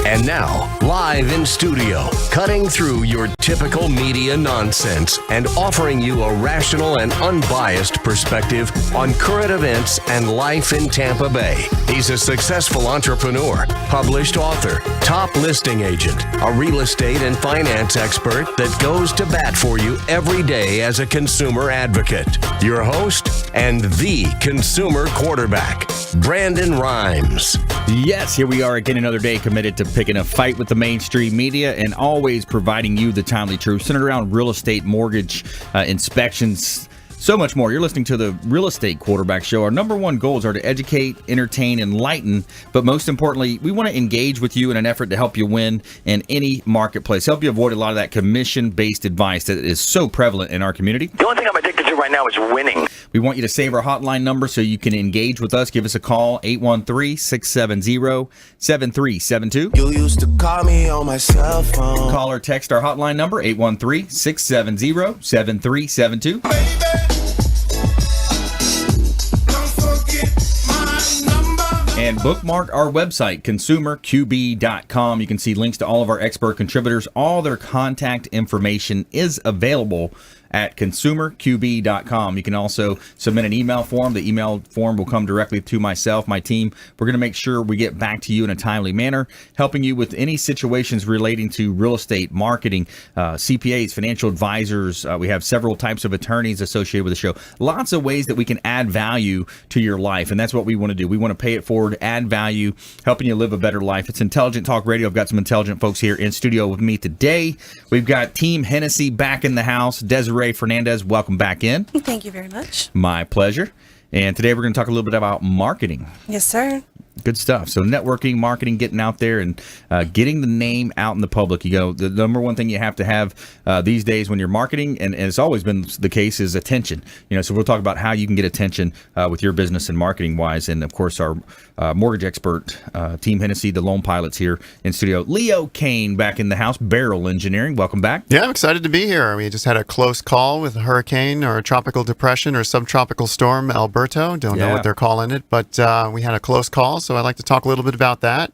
And now, live in studio, cutting through your typical media nonsense and offering you a rational and unbiased perspective on current events and life in Tampa Bay. He's a successful entrepreneur, published author, top listing agent, a real estate and finance expert that goes to bat for you every day as a consumer advocate. Your host and the consumer quarterback, Brandon Rhymes. Yes, here we are again, another day committed to picking a fight with the mainstream media and always providing you the timely truth centered around real estate, mortgage, inspections, so much more. You're listening to the Real Estate Quarterback Show. Our number one goals are to educate, entertain, enlighten, but most importantly, we want to engage with you in an effort to help you win in any marketplace, help you avoid a lot of that commission-based advice that is so prevalent in our community. The only thing I'm addicted to right now is winning. We want you to save our hotline number so you can engage with us. Give us a call, 813-670-7372. You used to call me on my cell phone. Call or text our hotline number, 813-670-7372. And bookmark our website, consumerqb.com. You can see links to all of our expert contributors. All their contact information is available at consumerqb.com. You can also submit an email form. The email form will come directly to myself, my team. We're going to make sure we get back to you in a timely manner, helping you with any situations relating to real estate, marketing, CPAs, financial advisors. We have several types of attorneys associated with the show. Lots of ways that we can add value to your life, and that's what we want to do. We want to pay it forward, add value, helping you live a better life. It's Intelligent Talk Radio. I've got some intelligent folks here in studio with me today. We've got Team Hennessey back in the house. Fernandez, welcome back in. Thank you very much. My pleasure. And today we're going to talk a little bit about marketing. Yes, sir. Good stuff. So networking, marketing, getting out there and getting the name out in the public. You know, the number one thing you have to have these days when you're marketing, and it's always been the case, is attention. You know, so we'll talk about how you can get attention with your business and marketing wise. And of course, our mortgage expert, Team Hennessey, the loan pilots here in studio. Leo Kane back in the house, Barrel Engineering. Welcome back. Yeah, I'm excited to be here. We just had a close call with a hurricane or a tropical depression or subtropical storm, Alberto. Don't know what they're calling it, but we had a close call. So I'd like to talk a little bit about that.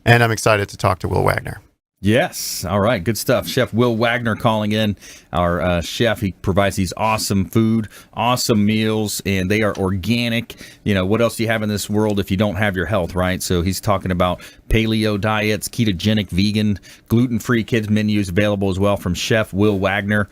And I'm excited to talk to Wil Wagner. Yes. All right. Good stuff. Chef Wil Wagner calling in. Our chef, he provides these awesome food, awesome meals, and they are organic. You know, what else do you have in this world if you don't have your health, right? So he's talking about paleo diets, ketogenic, vegan, gluten-free kids menus available as well from Chef Wil Wagner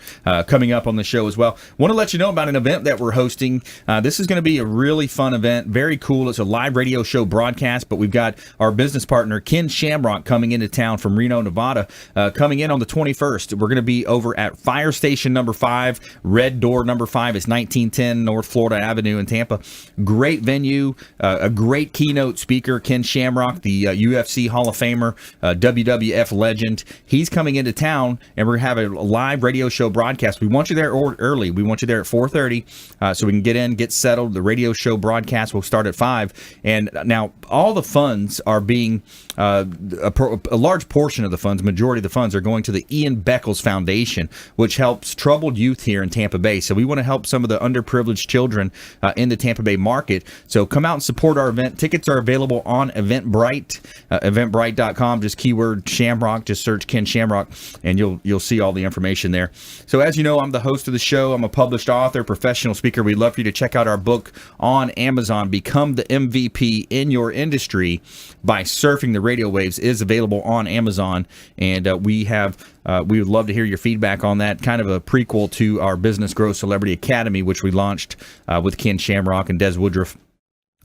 coming up on the show as well. Want to let you know about an event that we're hosting. This is going to be a really fun event. Very cool. It's a live radio show broadcast, but we've got our business partner, Ken Shamrock, coming into town from Reno, Nevada, coming in on the 21st. We're going to be over at Fire Station number 5, Red Door number 5. It's 1910 North Florida Avenue in Tampa. Great venue, a great keynote speaker, Ken Shamrock, the UFC Hall of Famer, WWF legend. He's coming into town, and we're going to have a live radio show broadcast. We want you there early. We want you there at 4:30 so we can get in, get settled. The radio show broadcast will start at 5. And now all the funds are being, a large portion of the funds, majority of the funds are going to the Ian Beckles Foundation, which helps troubled youth here in Tampa Bay. So we want to help some of the underprivileged children in the Tampa Bay market. So come out and support our event. Tickets are available on Eventbrite, eventbrite.com. Just keyword Shamrock, just search Ken Shamrock, and you'll see all the information there. So as you know, I'm the host of the show. I'm a published author, professional speaker. We'd love for you to check out our book on Amazon. Become the MVP in your industry by surfing the radio waves is available on Amazon, and we would love to hear your feedback on that. Kind of a prequel to our Business Growth Celebrity Academy, which we launched with Ken Shamrock and Des Woodruff.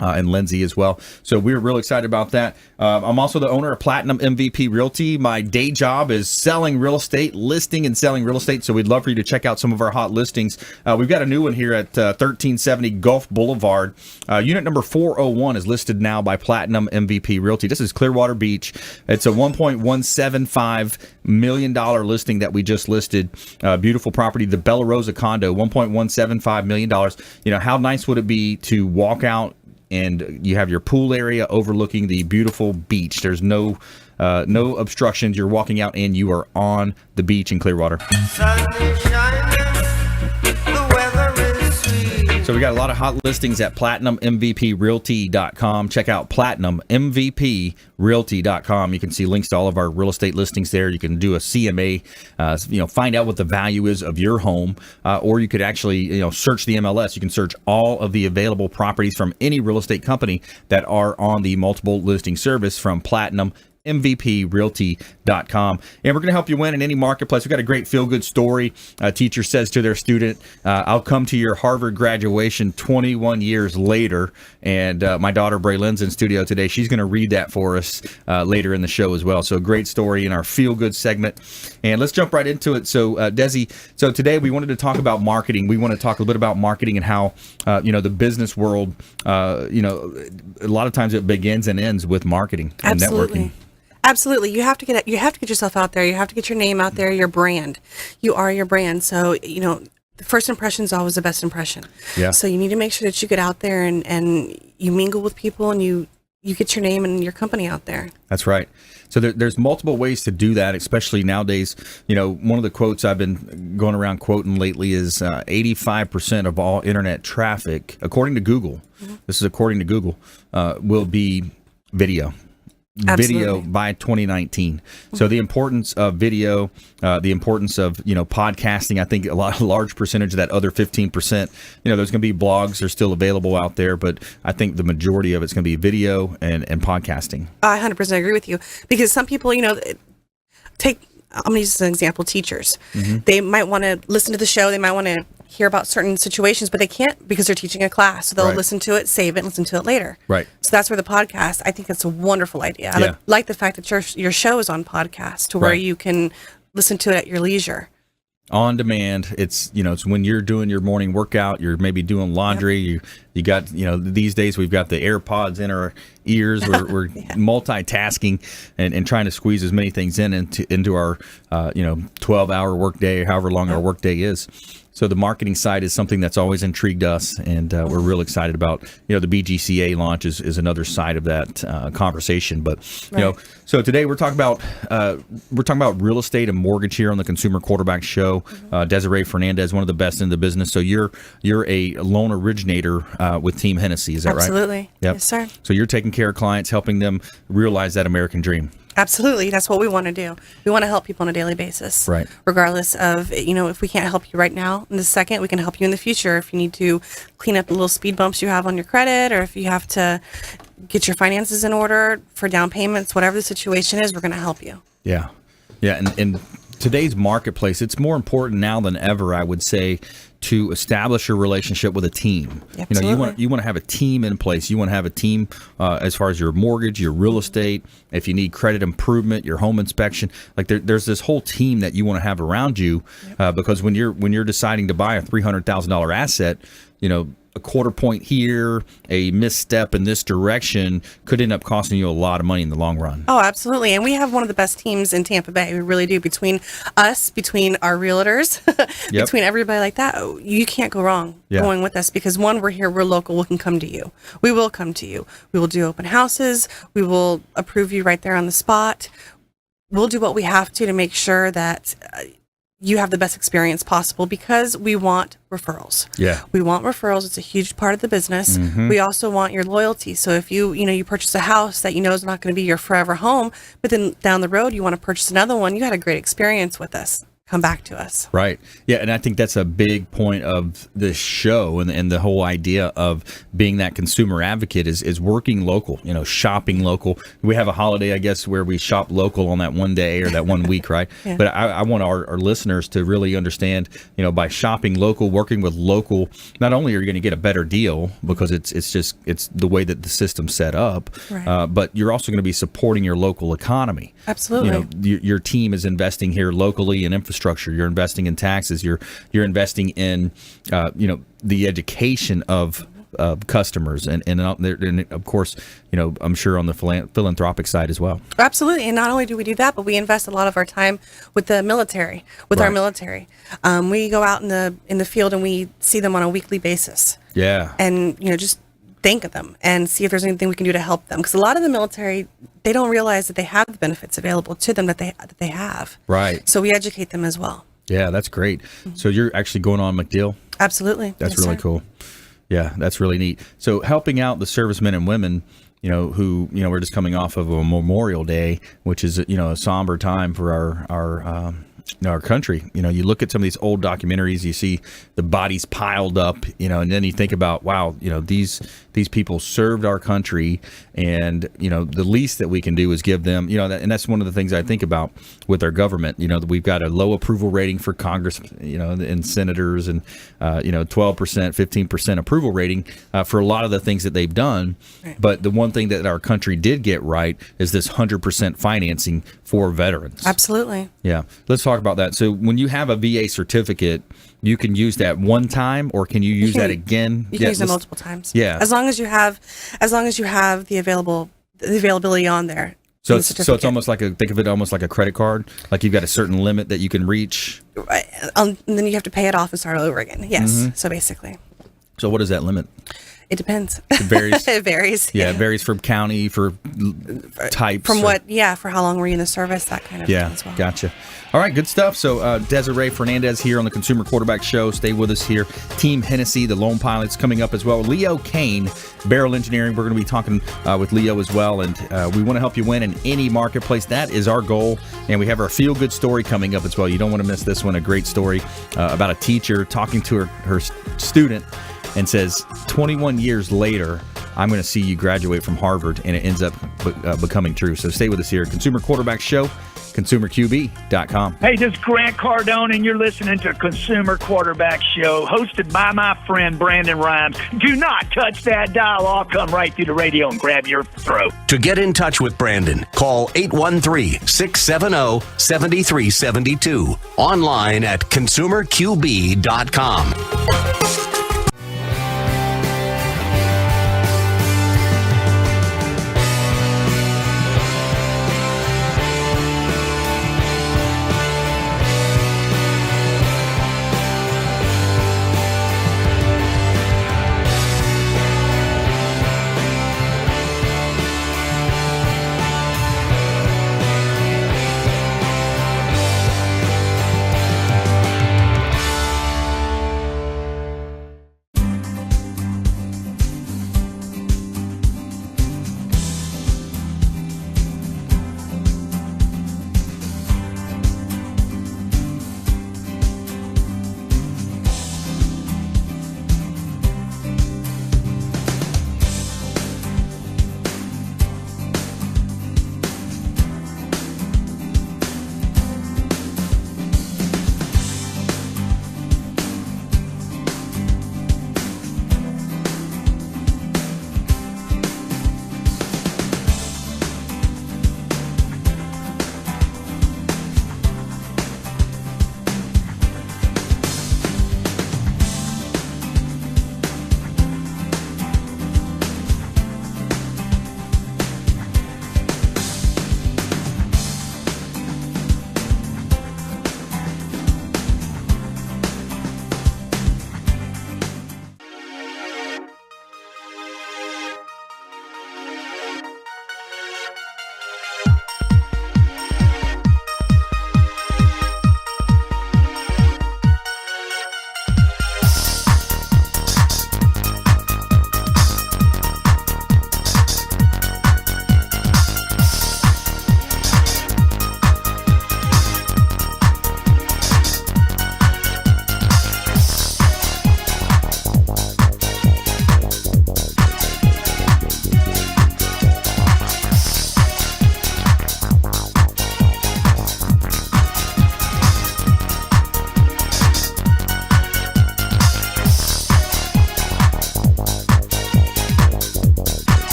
And Lindsay as well. So we're really excited about that. I'm also the owner of Platinum MVP Realty. My day job is selling real estate, listing and selling real estate. So we'd love for you to check out some of our hot listings. We've got a new one here at 1370 Gulf Boulevard. Unit number 401 is listed now by Platinum MVP Realty. This is Clearwater Beach. It's a $1.175 million listing that we just listed. Beautiful property, the Bella Rosa condo, $1.175 million. You know, how nice would it be to walk out and you have your pool area overlooking the beautiful beach. There's no obstructions. You're walking out and you are on the beach in Clearwater. So So we got a lot of hot listings at PlatinumMVPRealty.com. Check out PlatinumMVPRealty.com. You can see links to all of our real estate listings there. You can do a CMA, find out what the value is of your home, or you could actually, search the MLS. You can search all of the available properties from any real estate company that are on the multiple listing service from PlatinumMVPRealty.com. And we're going to help you win in any marketplace. We've got a great feel-good story. A teacher says to their student, I'll come to your Harvard graduation 21 years later. And my daughter, Braylen's in studio today. She's going to read that for us later in the show as well. So a great story in our feel-good segment. And let's jump right into it. So, Desi, today we wanted to talk about marketing. We want to talk a little bit about marketing and how, the business world, a lot of times it begins and ends with marketing and networking. Absolutely. You have to get yourself out there. You have to get your name out there, your brand. You are your brand. So, the first impression is always the best impression. Yeah. So you need to make sure that you get out there and you mingle with people and you get your name and your company out there. That's right. So there's multiple ways to do that, especially nowadays. One of the quotes I've been going around quoting lately is 85% of all internet traffic, according to Google, this is according to Google, will be video. Absolutely. Video by 2019. So the importance of video, the importance of podcasting. I think a large percentage of that other 15%. There's going to be blogs that are still available out there, but I think the majority of it's going to be video and podcasting. I 100% agree with you, because some people, I'm going to use as an example, teachers. They might want to listen to the show. They might want to hear about certain situations, but they can't because they're teaching a class. So they'll listen to it, save it, and listen to it later. Right. So that's where the podcast, I think it's a wonderful idea. I like the fact that your show is on podcast to where you can listen to it at your leisure. On demand. It's when you're doing your morning workout, you're maybe doing laundry. You got these days we've got the AirPods in our ears. We're multitasking and trying to squeeze as many things into our 12-hour workday, however long our workday is. So the marketing side is something that's always intrigued us, and we're real excited about. The BGCA launch is another side of that conversation. But so today we're talking about real estate and mortgage here on the Consumer Quarterback Show. Desiree Fernandez, one of the best in the business. So you're a loan originator with Team Hennessey, is that right? Absolutely. Yep. Yes, sir. So you're taking care of clients, helping them realize that American dream. Absolutely. That's what we want to do. We want to help people on a daily basis. Right. Regardless of, if we can't help you right now in this second, we can help you in the future. If you need to clean up the little speed bumps you have on your credit, or if you have to get your finances in order for down payments, whatever the situation is, we're going to help you. Yeah. Yeah. And in today's marketplace, it's more important now than ever, I would say, to establish a relationship with a team. Absolutely. You want to have a team in place. You want to have a team as far as your mortgage, your real estate, if you need credit improvement, your home inspection. Like there's this whole team that you want to have around you, because when you're deciding to buy a $300,000 asset, a quarter point here, a misstep in this direction could end up costing you a lot of money in the long run. Oh, absolutely. And we have one of the best teams in Tampa Bay. We really do. Between us, between our realtors, between everybody like that, you can't go wrong going with us, because one, we're here, we're local, we can come to you. We will come to you. We will do open houses. We will approve you right there on the spot. We'll do what we have to make sure that you have the best experience possible, because we want referrals. Yeah. We want referrals. It's a huge part of the business. We also want your loyalty. So if you purchase a house that is not going to be your forever home, but then down the road you want to purchase another one, you had a great experience with us, come back to us. Right. Yeah, and I think that's a big point of this show, and the whole idea of being that consumer advocate is working local, shopping local. We have a holiday, I guess, where we shop local on that one day or that one week, right? Yeah. But I want our listeners to really understand, by shopping local, working with local, not only are you going to get a better deal because it's the way that the system's set up, right. But you're also going to be supporting your local economy. Absolutely. Your team is investing here locally in infrastructure. You're investing in taxes. You're investing in the education of customers, and of course, I'm sure on the philanthropic side as well. Absolutely. And not only do we do that, but we invest a lot of our time with the military, our military. We go out in the field and we see them on a weekly basis. Yeah. And just think of them and see if there's anything we can do to help them, because a lot of the military, they don't realize that they have the benefits available to them that they have. Right. So we educate them as well. Yeah, that's great. So you're actually going on MacDill? Absolutely. That's Yes, really sir. cool. Yeah, that's really neat. So helping out the servicemen and women, who, we're just coming off of a Memorial Day, which is, a somber time for our country. You look at some of these old documentaries, you see the bodies piled up, and then you think about, wow, these people served our country, and the least that we can do is give them, and that's one of the things I think about with our government. That we've got a low approval rating for Congress, and senators, and 12%, 15% approval rating for a lot of the things that they've done. Right. But the one thing that our country did get right is this 100% financing for veterans. Absolutely. Yeah, let's talk about that. So when you have a VA certificate, you can use that one time, or can you use that again? You can use it multiple times. Yeah, as long as you have the availability on there. So it's almost like think of it almost like a credit card. Like you've got a certain limit that you can reach. Right. And then you have to pay it off and start all over again. Yes. Mm-hmm. So basically. So what is that limit? It depends. It varies. It varies. Yeah, it varies from county, for types. From for how long were you in the service, that kind of thing as well. Gotcha. All right, good stuff. So Desiree Fernandez here on the Consumer Quarterback Show. Stay with us here. Team Hennessey, the Lone Pilots, coming up as well. Leo Kane, Barrel Engineering. We're going to be talking with Leo as well, and we want to help you win in any marketplace. That is our goal, and we have our feel-good story coming up as well. You don't want to miss this one. A great story about a teacher talking to her student, and says, 21 years later, I'm going to see you graduate from Harvard, and it ends up becoming true. So stay with us here. Consumer Quarterback Show, consumerqb.com. Hey, this is Grant Cardone, and you're listening to Consumer Quarterback Show, hosted by my friend Brandon Rhymes. Do not touch that dial. I'll come right through the radio and grab your throat. To get in touch with Brandon, call 813-670-7372. Online at consumerqb.com.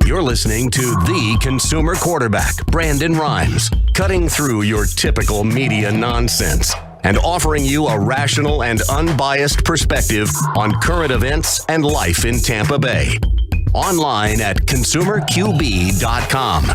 You're listening to the Consumer Quarterback, Brandon Rhymes, cutting through your typical media nonsense and offering you a rational and unbiased perspective on current events and life in Tampa Bay. Online at consumerqb.com.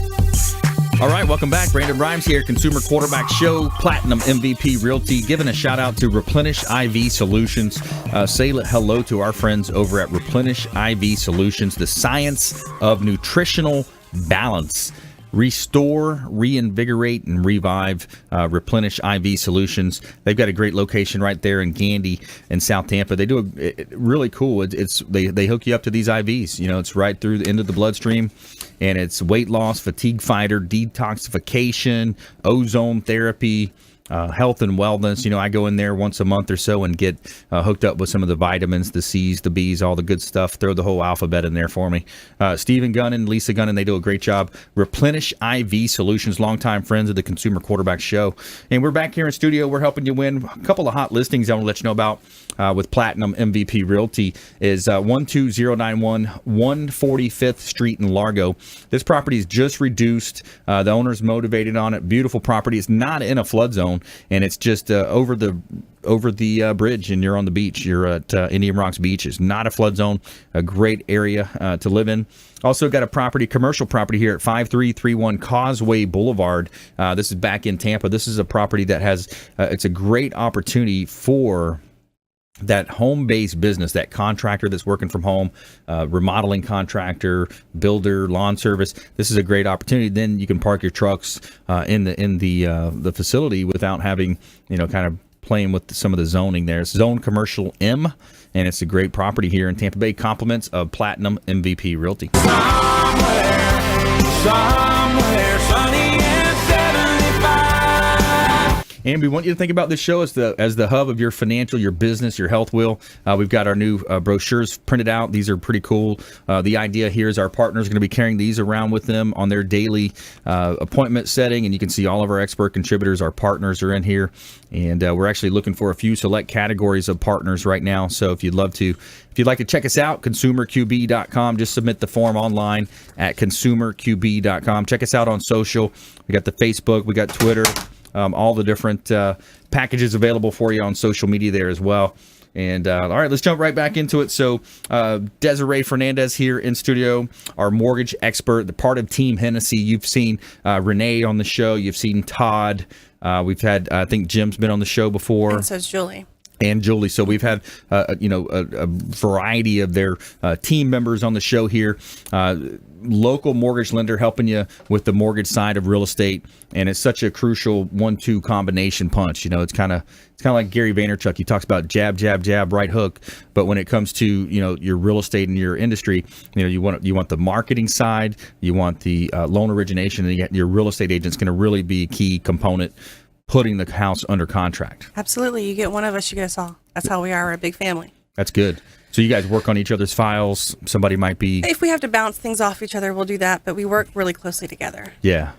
All right, welcome back. Brandon Rhymes here, Consumer Quarterback Show, Platinum MVP Realty. Giving a shout out to Replenish IV Solutions. Say hello to our friends over at Replenish IV Solutions, the science of nutritional balance. Restore, reinvigorate, and revive. Replenish IV Solutions. They've got a great location right there in Gandy in South Tampa. They do really cool. They hook you up to these IVs. You know, it's right through the end of the bloodstream, and it's weight loss, fatigue fighter, detoxification, ozone therapy. Health and wellness. You know, I go in there once a month or so and get hooked up with some of the vitamins, the C's, the B's, all the good stuff. Throw the whole alphabet in there for me. Stephen Gunnan, Lisa Gunnan, they do a great job. Replenish IV Solutions, longtime friends of the Consumer Quarterback Show. And we're back here in studio. We're helping you win a couple of hot listings I want to let you know about with Platinum MVP Realty is 12091 145th Street in Largo. This property is just reduced. The owner's motivated on it. Beautiful property. It's not in a flood zone. And it's just over the bridge, and you're on the beach. You're at Indian Rocks Beach. It's not a flood zone. A great area to live in. Also got a commercial property here at 5331 Causeway Boulevard. This is back in Tampa. This is a property that has it's a great opportunity for that home-based business, that contractor that's working from home, remodeling contractor, builder, lawn service. This is a great opportunity. Then you can park your trucks in the facility without having, kind of playing with some of the zoning there. It's Zone Commercial M, and it's a great property here in Tampa Bay. Compliments of Platinum MVP Realty. Somewhere sunny and 75. And we want you to think about this show as the hub of your financial, your business, your health wheel. We've got our new brochures printed out. These are pretty cool. The idea here is our partners are going to be carrying these around with them on their daily appointment setting, and you can see all of our expert contributors. Our partners are in here, and we're actually looking for a few select categories of partners right now. So if you'd like to check us out, consumerqb.com. Just submit the form online at consumerqb.com. Check us out on social. We got the Facebook, we got Twitter. All the different packages available for you on social media there as well. And all right, let's jump right back into it. So Desiree Fernandez here in studio, our mortgage expert, the part of Team Hennessey. You've seen Renee on the show. You've seen Todd. We've had, I think Jim's been on the show before. And so is Julie. And Julie. So we've had, a variety of their team members on the show here. Local mortgage lender helping you with the mortgage side of real estate, and it's such a crucial 1-2 combination punch. It's kind of like Gary Vaynerchuk. He talks about jab, jab, jab, right hook. But when it comes to your real estate and your industry, you want the marketing side, you want the loan origination, and your real estate agent's going to really be a key component putting the house under contract. Absolutely. You get one of us, you get us all. That's how we are. We're a big family. That's good. So you guys work on each other's files. Somebody might be... If we have to bounce things off each other, we'll do that. But we work really closely together. Yeah.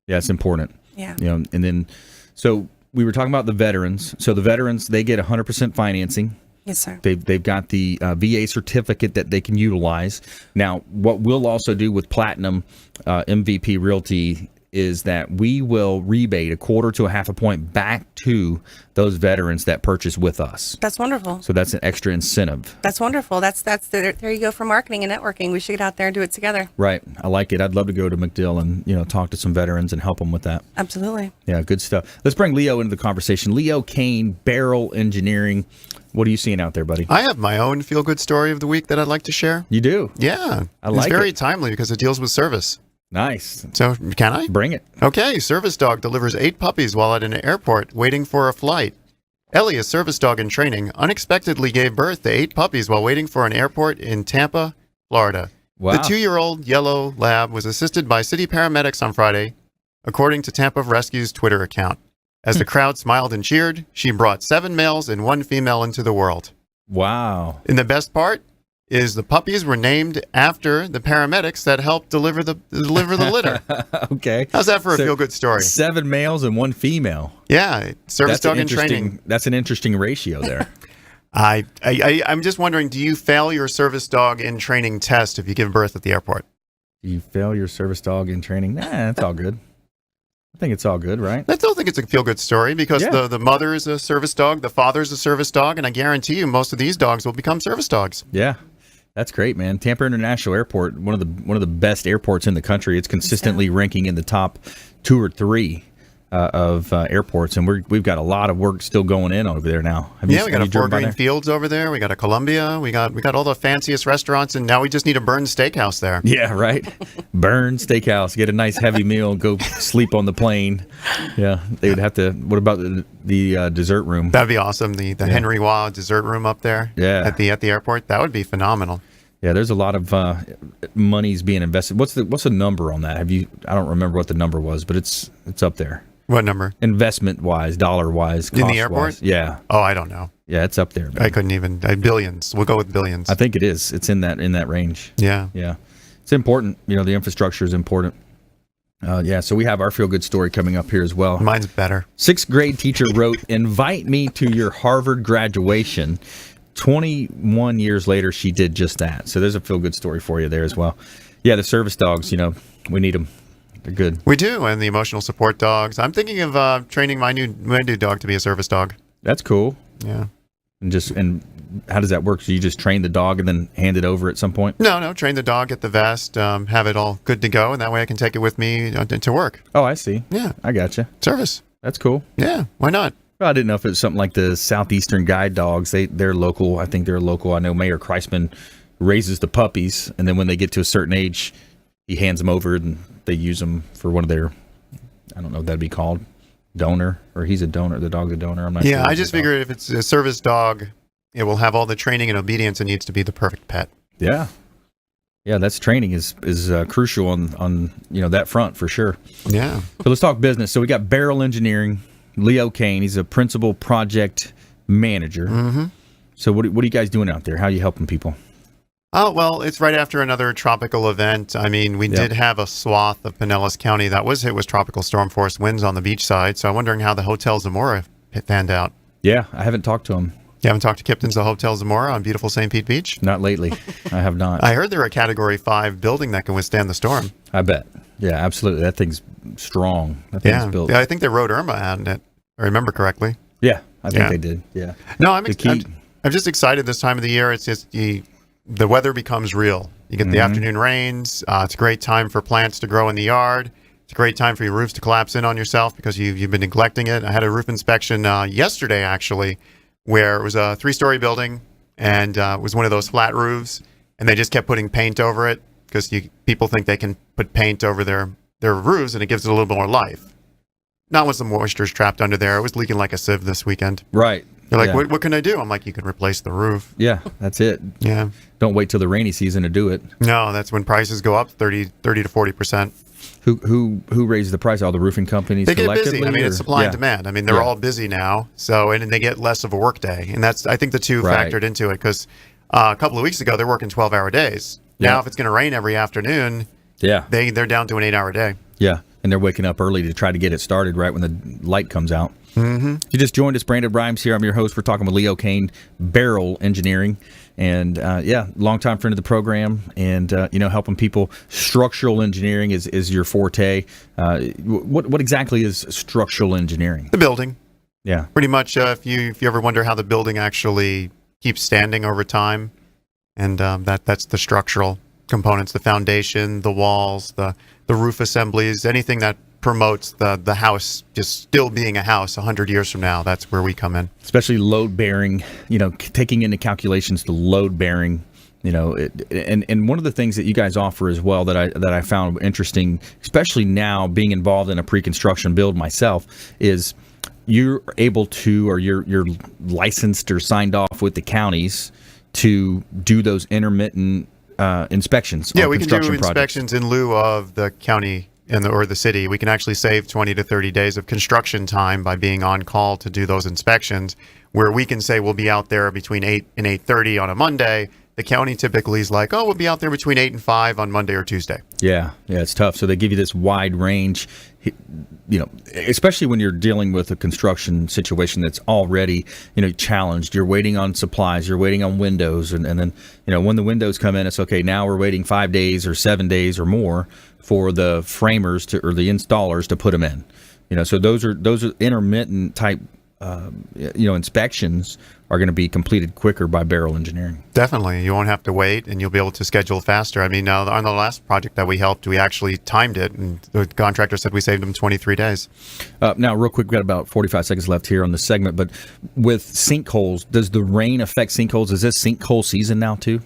Yeah, it's important. Yeah. And then, so we were talking about the veterans. So the veterans, they get 100% financing. Yes, sir. They've got the VA certificate that they can utilize. Now, what we'll also do with Platinum MVP Realty is that we will rebate 1/4 to 1/2 point back to those veterans that purchase with us. That's wonderful. So that's an extra incentive. That's wonderful. There you go for marketing and networking. We should get out there and do it together. Right. I like it. I'd love to go to MacDill and talk to some veterans and help them with that. Absolutely. Yeah, good stuff. Let's bring Leo into the conversation. Leo Kane, Barrel Engineering. What are you seeing out there, buddy? I have my own feel-good story of the week that I'd like to share. You do? Yeah. I like it. It's very timely because it deals with service. Nice. So, can I? Bring it. Okay. Service dog delivers 8 puppies while at an airport waiting for a flight. Ellie, a service dog in training, unexpectedly gave birth to 8 puppies while waiting for an airport in Tampa, Florida. Wow. The 2-year-old yellow lab was assisted by city paramedics on Friday, according to Tampa Rescue's Twitter account. As the crowd smiled and cheered, she brought 7 males and 1 female into the world. Wow. And the best part is the puppies were named after the paramedics that helped deliver the litter. Okay. How's that for a feel-good story? 7 males and 1 female. Yeah, service dog in training. That's an interesting ratio there. I'm just wondering, do you fail your service dog in training test if you give birth at the airport? Do you fail your service dog in training? Nah, that's all good. I think it's all good, right? I still think it's a feel-good story because Yeah. the mother is a service dog, the father is a service dog, and I guarantee you most of these dogs will become service dogs. Yeah. That's great, man. Tampa International Airport, one of the best airports in the country. It's consistently ranking in the top 2 or 3 of airports, and we've got a lot of work still going in over there now. We got a 4 Green Fields over there. We got a Columbia. We got all the fanciest restaurants, and now we just need a Burns Steakhouse there. Yeah, right. Burns Steakhouse. Get a nice heavy meal. Go sleep on the plane. Yeah, they would have to. What about the dessert room? That'd be awesome. The Henry Waugh dessert room up there. Yeah. At the airport. That would be phenomenal. Yeah, there's a lot of money's being invested. What's the number on that? I don't remember what the number was, but it's up there. What number? Investment wise, dollar wise, in the airport? Yeah. Oh, I don't know. Yeah, it's up there. Man. I couldn't even. Billions. We'll go with billions. I think it is. It's in that range. Yeah. Yeah. It's important. The infrastructure is important. So we have our feel-good story coming up here as well. Mine's better. 6th grade teacher wrote, "Invite me to your Harvard graduation." 21 years later, she did just that. So there's a feel-good story for you there as well. Yeah, the service dogs, we need them. They're good. We do, and the emotional support dogs. I'm thinking of training my new dog to be a service dog. That's cool. Yeah. And how does that work? So you just train the dog and then hand it over at some point? No. Train the dog, get the vest, have it all good to go, and that way I can take it with me to work. Oh, I see. Yeah. I gotcha. Service. That's cool. Yeah. Why not? Well, I didn't know if it was something like the Southeastern Guide dogs. They're local. I think they're local. I know Mayor Kreisman raises the puppies, and then when they get to a certain age, he hands them over, and they use them for one of their, I don't know what that'd be called, donor, or he's a donor. The dog's a donor. I'm not sure. Yeah, I just figured if it's a service dog, it will have all the training and obedience it needs to be the perfect pet. Yeah. Yeah, that's training is crucial on that front for sure. Yeah. So let's talk business. So we got Barrel Engineering, Leo Kane. He's a principal project manager. Mm-hmm. So what are you guys doing out there? How are you helping people? Oh, well, it's right after another tropical event. I mean, we did have a swath of Pinellas County that was hit with tropical storm force winds on the beach side. So I'm wondering how the Hotel Zamora panned out. Yeah, I haven't talked to him. You haven't talked to Kipton's the Hotel Zamora on beautiful St. Pete Beach? Not lately. I have not. I heard they're a Category 5 building that can withstand the storm. I bet. Yeah, absolutely. That thing's strong. That thing's built. Yeah, I think they wrote Irma out in it. If I remember correctly. Yeah, I think they did. Yeah. No, I'm just excited this time of the year. It's just the weather becomes real. You get the afternoon rains. It's a great time for plants to grow in the yard. It's a great time for your roofs to collapse in on yourself because you've been neglecting it. I had a roof inspection yesterday, actually, where it was a 3-story building and it was one of those flat roofs, and they just kept putting paint over it because people think they can put paint over their roofs and it gives it a little bit more life. Not once the moisture's trapped under there. It was leaking like a sieve this weekend. Right. They're like, what can I do? I'm like, you can replace the roof. Yeah, that's it. Yeah. Don't wait till the rainy season to do it. No, that's when prices go up 30 to 40%. Who raised the price? All the roofing companies They get collectively? busy. I mean, it's supply and demand. I mean, they're all busy now. So, and they get less of a work day. And that's, I think, the two factored into it because a couple of weeks ago, they're working 12-hour days. Now, if it's going to rain every afternoon, they're down to an 8-hour day. Yeah. And they're waking up early to try to get it started right when the light comes out. Mm-hmm. If you just joined us, Brandon Rhymes here. I'm your host. We're talking with Leo Kane, Barrel Engineering. And longtime friend of the program and, helping people. Structural engineering is your forte. What exactly is structural engineering? The building. Yeah. Pretty much if you ever wonder how the building actually keeps standing over time, and that's the structural components, the foundation, the walls, the roof assemblies, anything that promotes the house just still being a house 100 years from now. That's where we come in. Especially load bearing, taking into calculations the load bearing, and one of the things that you guys offer as well that I found interesting, especially now being involved in a pre-construction build myself, is you're able to, or you're licensed or signed off with the counties to do those intermittent inspections. Yeah, we can do inspections in lieu of the county or the city. We can actually save 20 to 30 days of construction time by being on call to do those inspections, where we can say we'll be out there between 8 and 8:30 on a Monday, the county typically is like, oh, we'll be out there between 8 and 5 on Monday or Tuesday. Yeah, it's tough. So they give you this wide range, especially when you're dealing with a construction situation that's already, challenged. You're waiting on supplies, you're waiting on windows, and then, when the windows come in, it's okay, now we're waiting 5 days or 7 days or more for the framers or the installers to put them in. So those are intermittent type inspections are going to be completed quicker by Barrel Engineering. Definitely. You won't have to wait, and you'll be able to schedule faster. I mean, on the last project that we helped, we actually timed it, and the contractor said we saved them 23 days. Now, real quick, we've got about 45 seconds left here on the segment, but with sinkholes, does the rain affect sinkholes? Is this sinkhole season now, too?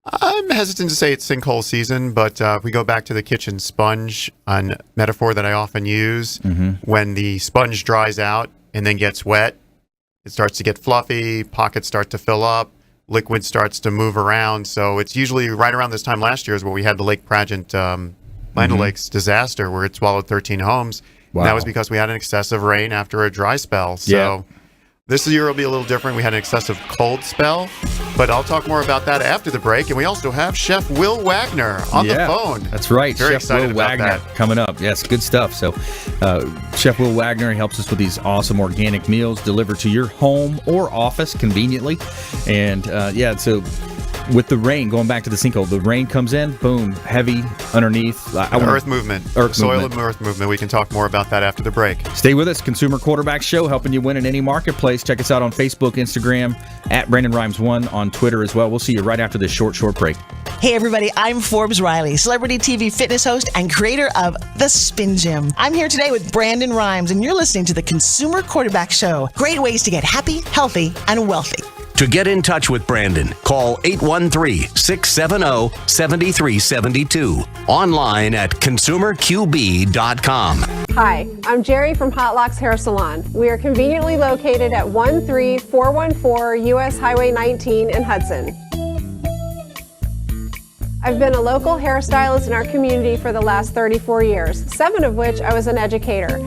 I'm hesitant to say it's sinkhole season, but if we go back to the kitchen sponge metaphor that I often use, when the sponge dries out and then gets wet, it starts to get fluffy, pockets start to fill up, liquid starts to move around. So it's usually right around this time last year is where we had the Lake Pragent Land O'Lakes disaster where it swallowed 13 homes. Wow. And that was because we had an excessive rain after a dry spell. So this year will be a little different. We had an excessive cold spell, but I'll talk more about that after the break. And we also have Chef Wil Wagner on the phone. That's right. Very Chef excited Wil about Wagner that. coming up. Yes, good stuff. So Chef Wil Wagner helps us with these awesome organic meals delivered to your home or office conveniently. And so with the rain, going back to the sinkhole, the rain comes in, boom, heavy underneath. Soil and earth movement. We can talk more about that after the break. Stay with us. Consumer Quarterback Show, helping you win in any marketplace. Check us out on Facebook, Instagram, at Brandon Rhymes1 on Twitter as well. We'll see you right after this short break. Hey everybody, I'm Forbes Riley, celebrity TV fitness host and creator of The Spin Gym. I'm here today with Brandon Rhymes, and you're listening to the Consumer Quarterback Show. Great ways to get happy, healthy, and wealthy. To get in touch with Brandon, call 813-670-7372. Online at consumerqb.com. Hi, I'm Jerry from Hot Locks Hair Salon. We are conveniently located at 13414 US Highway 19 in Hudson. I've been a local hairstylist in our community for the last 34 years, 7 of which I was an educator.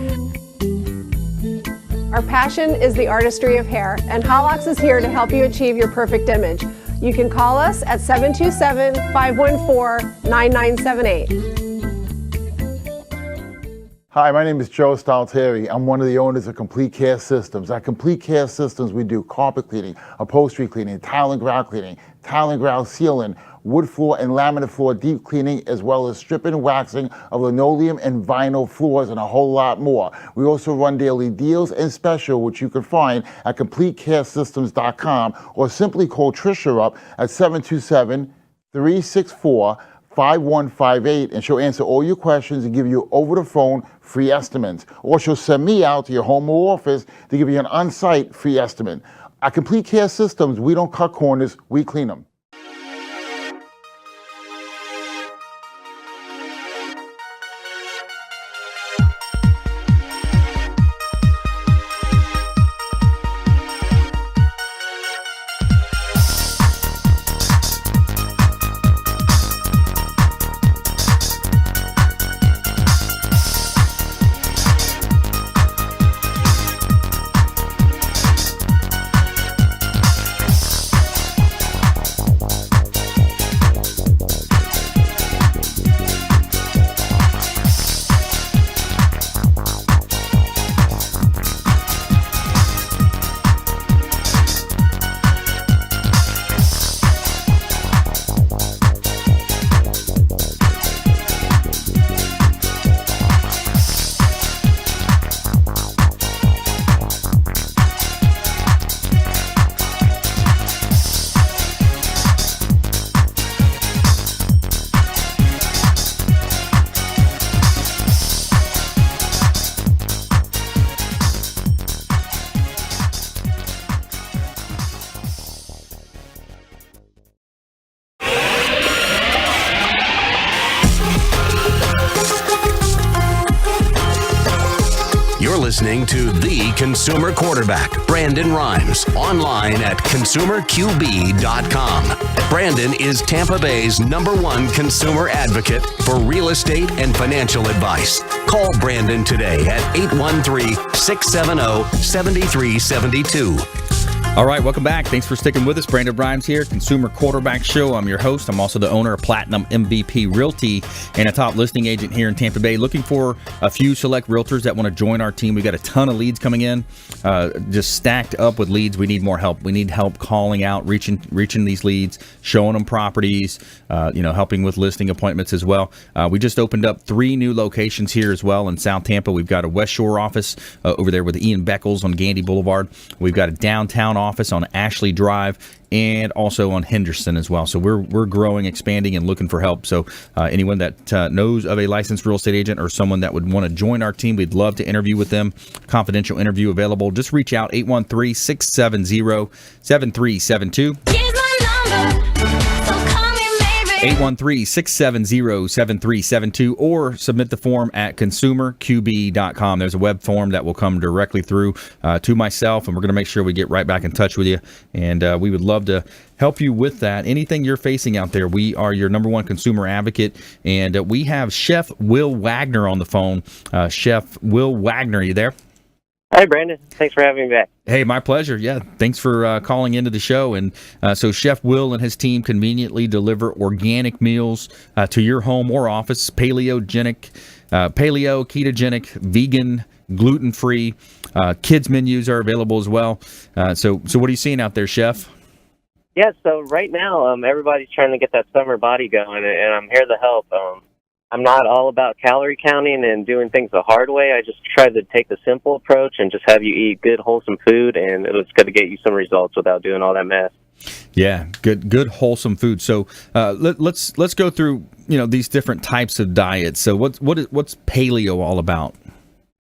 Our passion is the artistry of hair, and Hot Locks is here to help you achieve your perfect image. You can call us at 727-514-9978. Hi, my name is Joe Stalteri. I'm one of the owners of Complete Care Systems. At Complete Care Systems, we do carpet cleaning, upholstery cleaning, tile and grout cleaning, tile and grout sealing, wood floor and laminate floor deep cleaning, as well as stripping and waxing of linoleum and vinyl floors, and a whole lot more. We also run daily deals and special, which you can find at CompleteCareSystems.com, or simply call Trisha up at 727-364-5158, and she'll answer all your questions and give you over the phone free estimates. Or she'll send me out to your home or office to give you an on-site free estimate. At Complete Care Systems, we don't cut corners, we clean them. Listening to The Consumer Quarterback, Brandon Rhymes, online at consumerqb.com. Brandon is Tampa Bay's #1 consumer advocate for real estate and financial advice. Call Brandon today at 813-670-7372. All right, welcome back. Thanks for sticking with us. Brandon Rhymes here, Consumer Quarterback Show. I'm your host. I'm also the owner of Platinum MVP Realty and a top listing agent here in Tampa Bay. Looking for a few select realtors that want to join our team. We got a ton of leads coming in, just stacked up with leads. We need more help. We need help calling out, reaching these leads, showing them properties, helping with listing appointments as well. We just opened up 3 new locations here as well in South Tampa. We've got a West Shore office over there with Ian Beckles on Gandy Boulevard. We've got a downtown office on Ashley Drive and also on Henderson as well. So we're growing, expanding, and looking for help. So anyone that knows of a licensed real estate agent or someone that would want to join our team, we'd love to interview with them. Confidential interview available. Just reach out, 813-670-7372. 813-670-7372, or submit the form at consumerqb.com. There's a web form that will come directly through to myself, and we're going to make sure we get right back in touch with you. And we would love to help you with that. Anything you're facing out there, we are your number one consumer advocate. And we have Chef Wil Wagner on the phone. Chef Wil Wagner, are you there? Hi, Brandon. Thanks for having me back. Hey, my pleasure. Yeah, thanks for calling into the show. And so Chef Wil and his team conveniently deliver organic meals to your home or office, paleo, ketogenic, vegan, gluten-free. Kids menus are available as well. So what are you seeing out there, Chef? Yeah, so right now everybody's trying to get that summer body going, and I'm here to help. I'm not all about calorie counting and doing things the hard way. I just try to take the simple approach and just have you eat good, wholesome food, and it's going to get you some results without doing all that mess. Yeah, good, wholesome food. So let's go through these different types of diets. So what's paleo all about?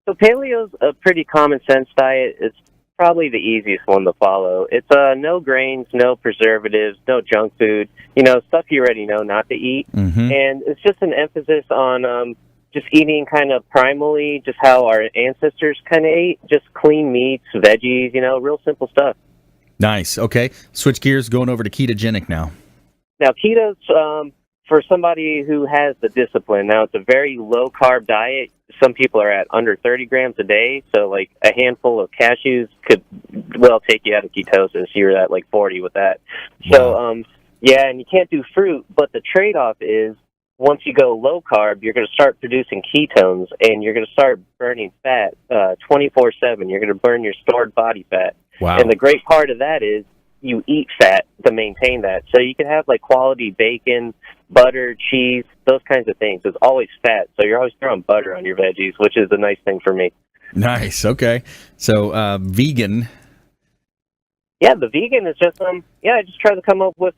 So paleo's a pretty common sense diet. It's probably the easiest one to follow. It's no grains, no preservatives, no junk food, stuff you already know not to eat. Mm-hmm. And it's just an emphasis on just eating kind of primally just how our ancestors kind of ate, just clean meats, veggies, real simple stuff. Nice. Okay. Switch gears, going over to ketogenic now. Now, keto's for somebody who has the discipline. Now, it's a very low-carb diet. Some people are at under 30 grams a day, so like a handful of cashews could well take you out of ketosis. You're at like 40 with that. Wow. So, and you can't do fruit, but the trade-off is once you go low-carb, you're going to start producing ketones, and you're going to start burning fat 24/7. You're going to burn your stored body fat. Wow. And the great part of that is you eat fat to maintain that. So you can have like quality bacon, butter, cheese, those kinds of things. It's always fat, so you're always throwing butter on your veggies, which is a nice thing for me. Nice. Okay. So vegan. Yeah, the vegan is just I just try to come up with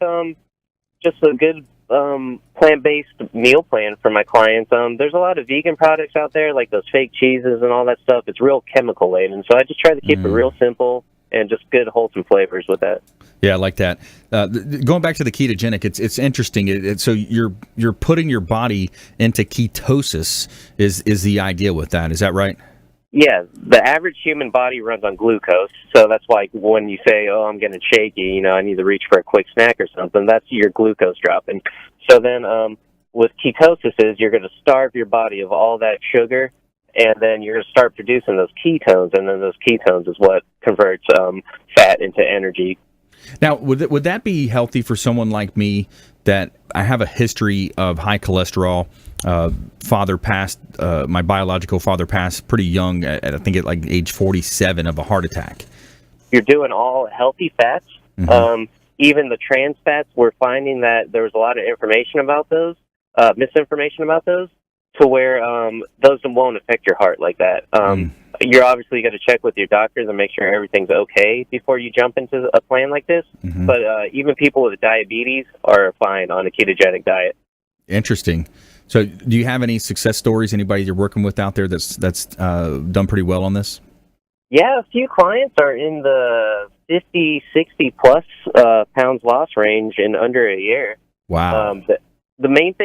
just a good plant-based meal plan for my clients. There's a lot of vegan products out there, like those fake cheeses and all that stuff. It's real chemical laden, so I just try to keep it real simple and just good wholesome flavors with that. Yeah, I like that. Going back to the ketogenic, it's interesting. So you're putting your body into ketosis is the idea with that. Is that right? Yeah, the average human body runs on glucose, so that's why when you say, "Oh, I'm getting shaky," I need to reach for a quick snack or something. That's your glucose dropping. So then, with ketosis, you're going to starve your body of all that sugar, and then you're going to start producing those ketones, and then those ketones is what converts fat into energy. Now, would that be healthy for someone like me that I have a history of high cholesterol? Father passed, my biological father passed pretty young, I think at like age 47 of a heart attack. You're doing all healthy fats. Mm-hmm. Even the trans fats, we're finding that there was a lot of information about those, misinformation about those, to where those won't affect your heart like that. You're obviously going to check with your doctors and make sure everything's okay before you jump into a plan like this. Mm-hmm. But even people with diabetes are fine on a ketogenic diet. Interesting. So do you have any success stories, anybody you're working with out there that's done pretty well on this? Yeah, a few clients are in the 50, 60-plus pounds loss range in under a year. Wow. The main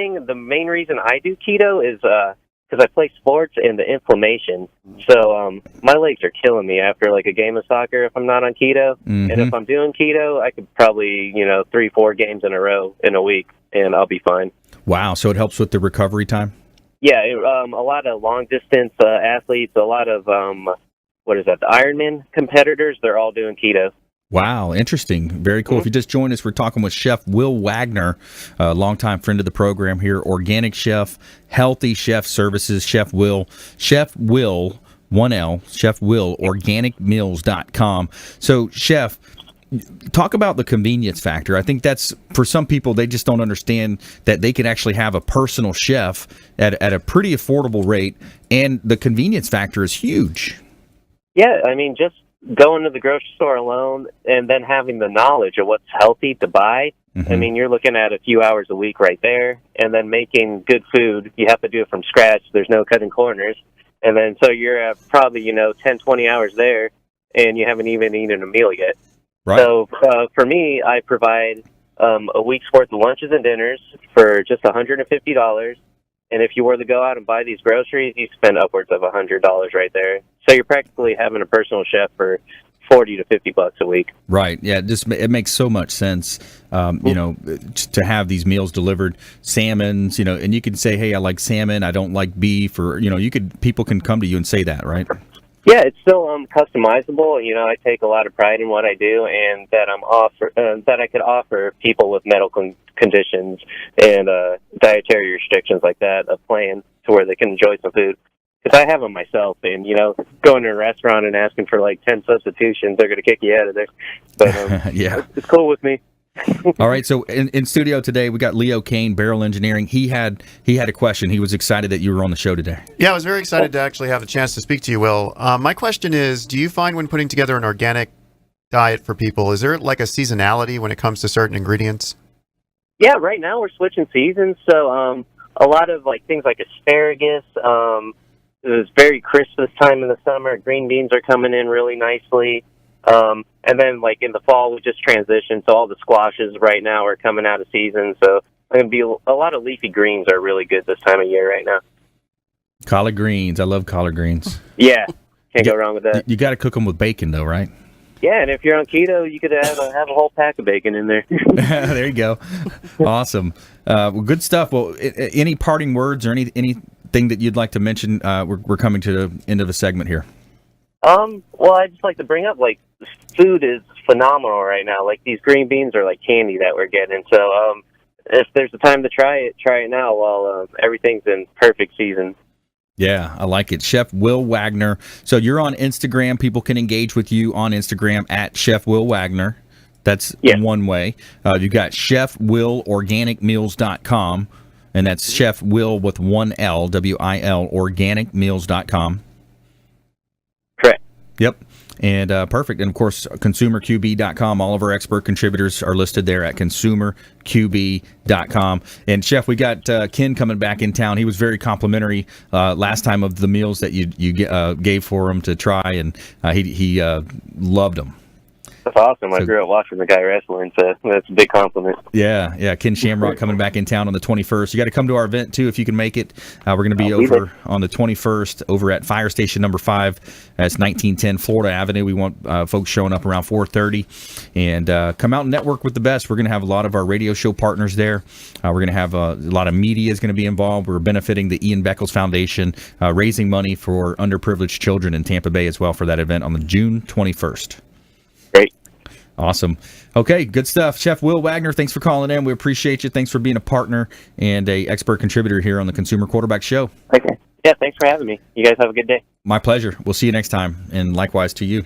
reason I do keto is because I play sports and the inflammation. So my legs are killing me after like a game of soccer if I'm not on keto. Mm-hmm. And if I'm doing keto, I could probably, 3-4 games in a row in a week, and I'll be fine. Wow. So it helps with the recovery time? Yeah, a lot of long-distance athletes, a lot of, the Ironman competitors, they're all doing keto. Wow, interesting. Very cool. If you just joined us, we're talking with Chef Wil Wagner, a longtime friend of the program here, organic chef, healthy chef services, Chef Wil, 1L, Chef Wil, organicmeals.com. So, Chef, talk about the convenience factor. I think that's, for some people, they just don't understand that they can actually have a personal chef at a pretty affordable rate, and the convenience factor is huge. Yeah, I mean, just going to the grocery store alone and then having the knowledge of what's healthy to buy. I mean, you're looking at a few hours a week right there, and then making good food. You have to do it from scratch. There's no cutting corners. And then so you're at probably, 10, 20 hours there, and you haven't even eaten a meal yet. Right. So for me, I provide a week's worth of lunches and dinners for just $150. And if you were to go out and buy these groceries, you spend upwards of $100 right there. So you're practically having a personal chef for $40 to $50 a week. Right. Yeah. It makes so much sense. To have these meals delivered, salmons. And you can say, "Hey, I like salmon. I don't like beef." Or people can come to you and say that, right? Yeah, it's still customizable. I take a lot of pride in what I do, and that that I could offer people with medical conditions and dietary restrictions like that a plan to where they can enjoy some food. Because I have them myself, and going to a restaurant and asking for like 10 substitutions, they're going to kick you out of there. But yeah, it's cool with me. All right, so in studio today we got Leo Kane, Barrel Engineering. He had a question. He was excited that you were on the show today. Yeah, I was very excited to actually have a chance to speak to you, Will. My question is, do you find when putting together an organic diet for people, is there like a seasonality when it comes to certain ingredients? Yeah, right now we're switching seasons, so a lot of like things like asparagus. It was very crisp this time in the summer. Green beans are coming in really nicely. And then, like, in the fall, we just transitioned, so all the squashes right now are coming out of season. So going to be a lot of leafy greens are really good this time of year right now. Collard greens. I love collard greens. Yeah, can't go wrong with that. You got to cook them with bacon, though, right? Yeah, and if you're on keto, you could have a whole pack of bacon in there. There you go. Awesome. Well, good stuff. Well, any parting words or anything that you'd like to mention? We're coming to the end of the segment here. Well, I'd just like to bring up, like, food is phenomenal right now. Like, these green beans are like candy that we're getting. So, if there's a time to try it now while everything's in perfect season. Yeah, I like it. Chef Wil Wagner. So you're on Instagram. People can engage with you on Instagram at Chef Wil Wagner. That's one way. You got Chef Wil, organicmeals.com. And that's Chef Wil with 1L, W-I-L, organicmeals.com. Correct. Yep. And perfect. And, of course, consumerqb.com. All of our expert contributors are listed there at consumerqb.com. And, Chef, we got Ken coming back in town. He was very complimentary last time of the meals that you gave for him to try, and he loved them. That's awesome. I grew up watching the guy wrestling, so that's a big compliment. Yeah. Ken Shamrock coming back in town on the 21st. You got to come to our event, too, if you can make it. We're going to be over on the 21st over at Fire Station number 5. That's 1910 Florida Avenue. We want folks showing up around 4:30. And come out and network with the best. We're going to have a lot of our radio show partners there. We're going to have a lot of media is going to be involved. We're benefiting the Ian Beckles Foundation, raising money for underprivileged children in Tampa Bay as well for that event on the June 21st. Great. Awesome. Okay, good stuff. Chef Wil Wagner, thanks for calling in. We appreciate you. Thanks for being a partner and a expert contributor here on the Consumer Quarterback Show. Okay. Yeah, thanks for having me. You guys have a good day. My pleasure. We'll see you next time, and likewise to you.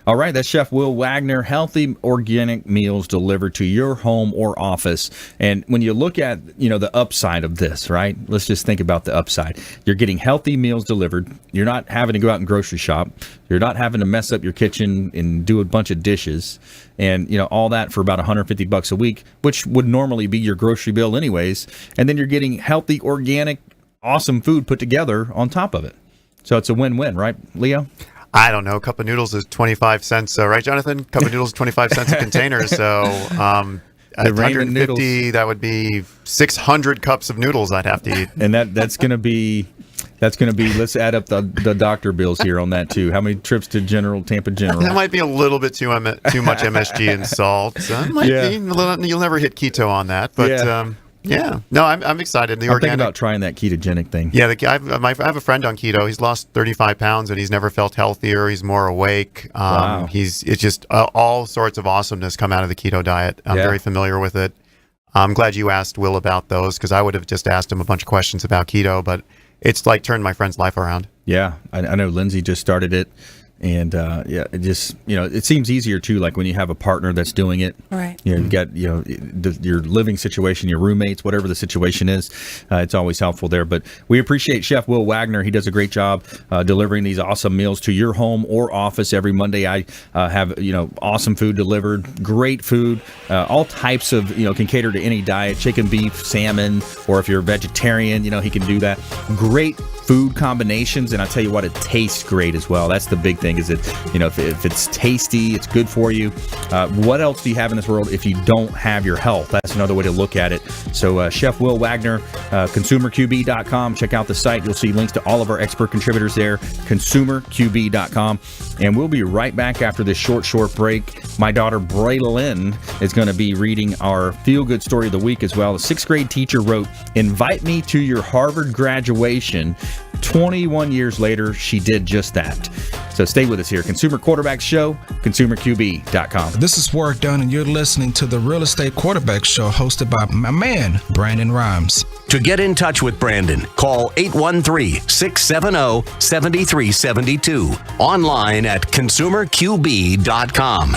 All right, that's Chef Wil Wagner, healthy organic meals delivered to your home or office. And when you look at, the upside of this, right? Let's just think about the upside. You're getting healthy meals delivered. You're not having to go out and grocery shop. You're not having to mess up your kitchen and do a bunch of dishes. And, all that for about $150 a week, which would normally be your grocery bill anyways. And then you're getting healthy, organic, awesome food put together on top of it. So it's a win-win, right, Leo? I don't know. A cup of noodles is 25 cents, right, Jonathan? Cup of noodles is 25 cents a container. So at 150, that would be 600 cups of noodles I'd have to eat. And that's going to be. Let's add up the doctor bills here on that too. How many trips to Tampa General? That might be a little bit too much MSG and salt. Might be, you'll never hit keto on that, but. Yeah. Yeah. No, I'm excited. I'm thinking about trying that ketogenic thing. Yeah, I have a friend on keto. He's lost 35 pounds and he's never felt healthier. He's more awake. Wow. It's just all sorts of awesomeness come out of the keto diet. I'm very familiar with it. I'm glad you asked Will about those because I would have just asked him a bunch of questions about keto, but it's like turned my friend's life around. Yeah, I know Lindsay just started it. And it just, it seems easier too, like when you have a partner that's doing it. Right. You've got, your living situation, your roommates, whatever the situation is, it's always helpful there. But we appreciate Chef Wil Wagner. He does a great job delivering these awesome meals to your home or office every Monday. I have, awesome food delivered, great food, all types of, can cater to any diet, chicken, beef, salmon, or if you're a vegetarian, he can do that. Great food combinations, and I tell you what, it tastes great as well. That's the big thing, is that if it's tasty, it's good for you. What else do you have in this world if you don't have your health? That's another way to look at it. So Chef Wil Wagner, consumerqb.com. Check out the site. You'll see links to all of our expert contributors there, consumerqb.com. And we'll be right back after this short break. My daughter Braylyn is going to be reading our feel-good story of the week as well. A 6th grade teacher wrote, "Invite me to your Harvard graduation." 21 years later, she did just that. So stay with us here. Consumer Quarterback Show, consumerqb.com. This is Work Done, and you're listening to the Real Estate Quarterback Show hosted by my man, Brandon Rhymes. To get in touch with Brandon, call 813-670-7372. Online at consumerqb.com.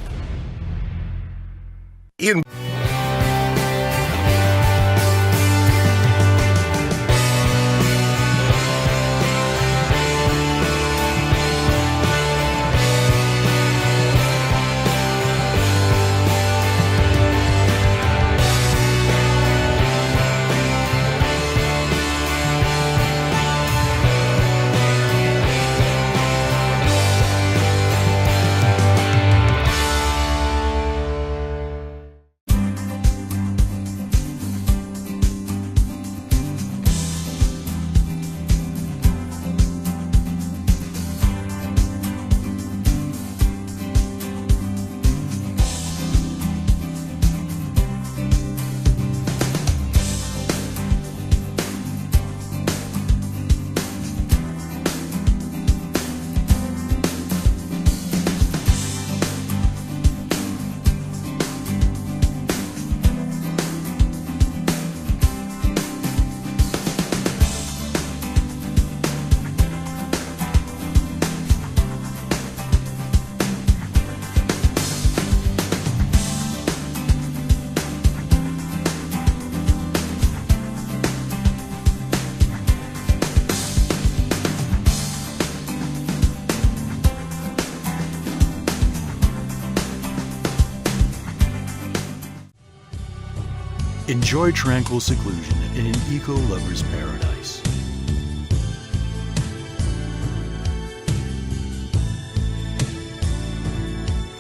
Enjoy tranquil seclusion in an eco-lover's paradise.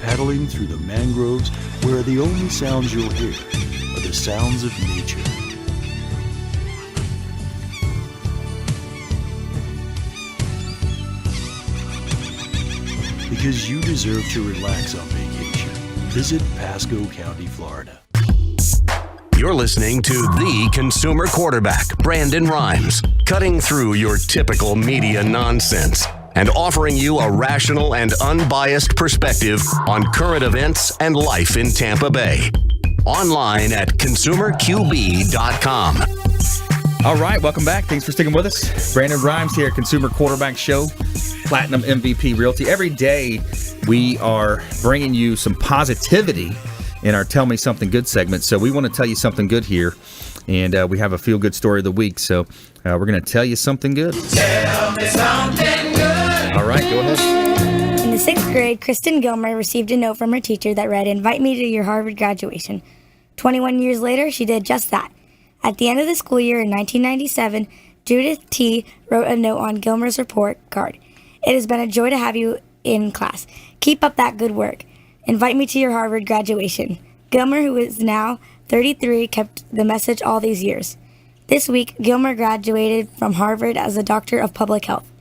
Paddling through the mangroves where the only sounds you'll hear are the sounds of nature. Because you deserve to relax on vacation, visit Pasco County, Florida. You're listening to the Consumer Quarterback, Brandon Rhymes, cutting through your typical media nonsense and offering you a rational and unbiased perspective on current events and life in Tampa Bay. Online at consumerqb.com. All right, welcome back. Thanks for sticking with us. Brandon Rhymes here, Consumer Quarterback Show, Platinum MVP Realty. Every day we are bringing you some positivity in our Tell Me Something Good segment. So we want to tell you something good here, and we have a feel-good story of the week. So we're going to tell you something good. Tell me something good. All right, go ahead. In the 6th grade, Kristen Gilmer received a note from her teacher that read, "Invite me to your Harvard graduation." 21 years later, she did just that. At the end of the school year in 1997, Judith T. wrote a note on Gilmer's report card. "It has been a joy to have you in class. Keep up that good work. Invite me to your Harvard graduation." Gilmer, who is now 33, kept the message all these years. This week, Gilmer graduated from Harvard as a doctor of public health.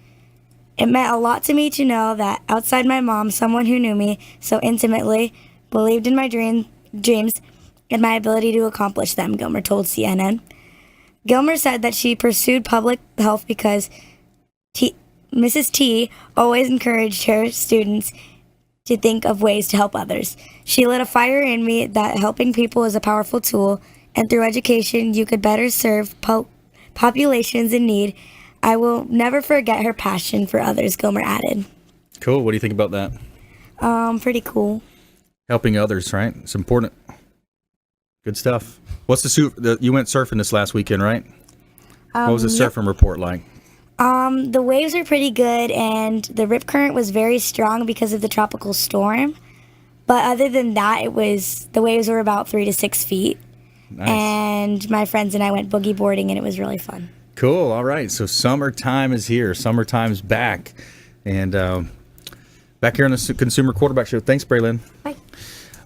"It meant a lot to me to know that outside my mom, someone who knew me so intimately, believed in my dreams and my ability to accomplish them," Gilmer told CNN. Gilmer said that she pursued public health because Mrs. T always encouraged her students to think of ways to help others. She lit a fire in me that helping people is a powerful tool, and through education, you could better serve populations in need. I will never forget her passion for others, Gilmer added. Cool. What do you think about that? Pretty cool. Helping others, right? It's important. Good stuff. What's you went surfing this last weekend, right? What was the surfing report like? The waves were pretty good, and the rip current was very strong because of the tropical storm. But other than that, the waves were about 3 to 6 feet. Nice. And my friends and I went boogie boarding, and it was really fun. Cool. All right. So summertime is here. Summertime's back. And back here on the Consumer Quarterback Show. Thanks, Braylon. Bye.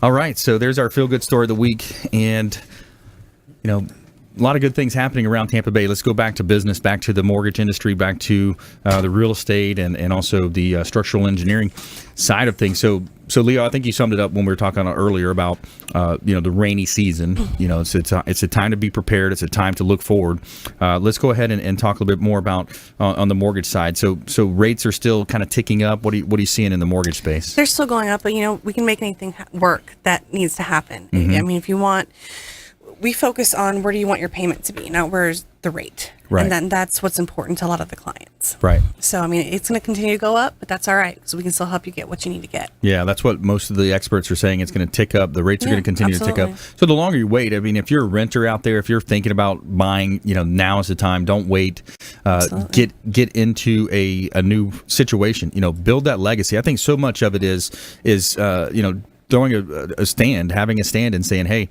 All right. So there's our feel-good story of the week. And, a lot of good things happening around Tampa Bay. Let's go back to business, back to the mortgage industry, back to the real estate and also the structural engineering side of things. So Leo, I think you summed it up when we were talking earlier about the rainy season. It's a time to be prepared. It's a time to look forward. Let's go ahead and talk a little bit more about on the mortgage side. So rates are still kind of ticking up. What are you seeing in the mortgage space? They're still going up, but we can make anything work that needs to happen. Mm-hmm. I mean, if you want. We focus on where do you want your payment to be, not where's the rate. Right. And then that's what's important to a lot of the clients. Right. So, I mean, it's going to continue to go up, but that's all right because we can still help you get what you need to get. Yeah, that's what most of the experts are saying. It's going to tick up. The rates are going to continue to tick up. So the longer you wait, I mean, if you're a renter out there, if you're thinking about buying, now is the time. Don't wait. Get into a new situation. Build that legacy. I think so much of it is throwing having a stand and saying, hey,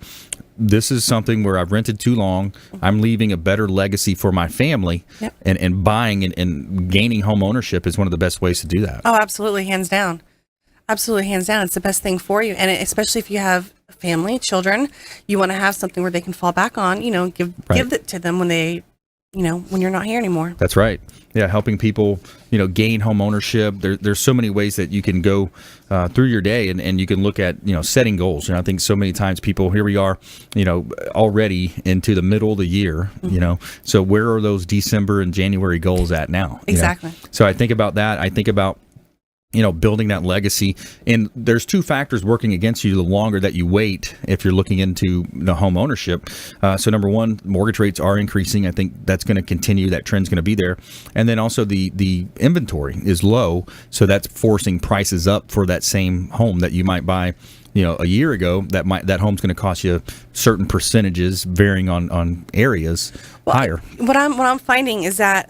this is something where I've rented too long. I'm leaving a better legacy for my family. Yep. And buying and gaining home ownership is one of the best ways to do that. Oh, absolutely. Hands down. Absolutely. Hands down. It's the best thing for you. And especially if you have family, children, you want to have something where they can fall back on, give it to them when they, when you're not here anymore. That's right. Yeah. Helping people, gain home ownership. There's so many ways that you can go through your day and you can look at, setting goals. I think so many times people, here we are, already into the middle of the year, so where are those December and January goals at now? Exactly. So I think about that. I think about, building that legacy. And there's two factors working against you the longer that you wait if you're looking into the home ownership. So number one, mortgage rates are increasing. I think that's going to continue. That trend's going to be there. And then also the inventory is low. So that's forcing prices up for that same home that you might buy a year ago. That home's going to cost you certain percentages varying on areas higher. What I'm finding is that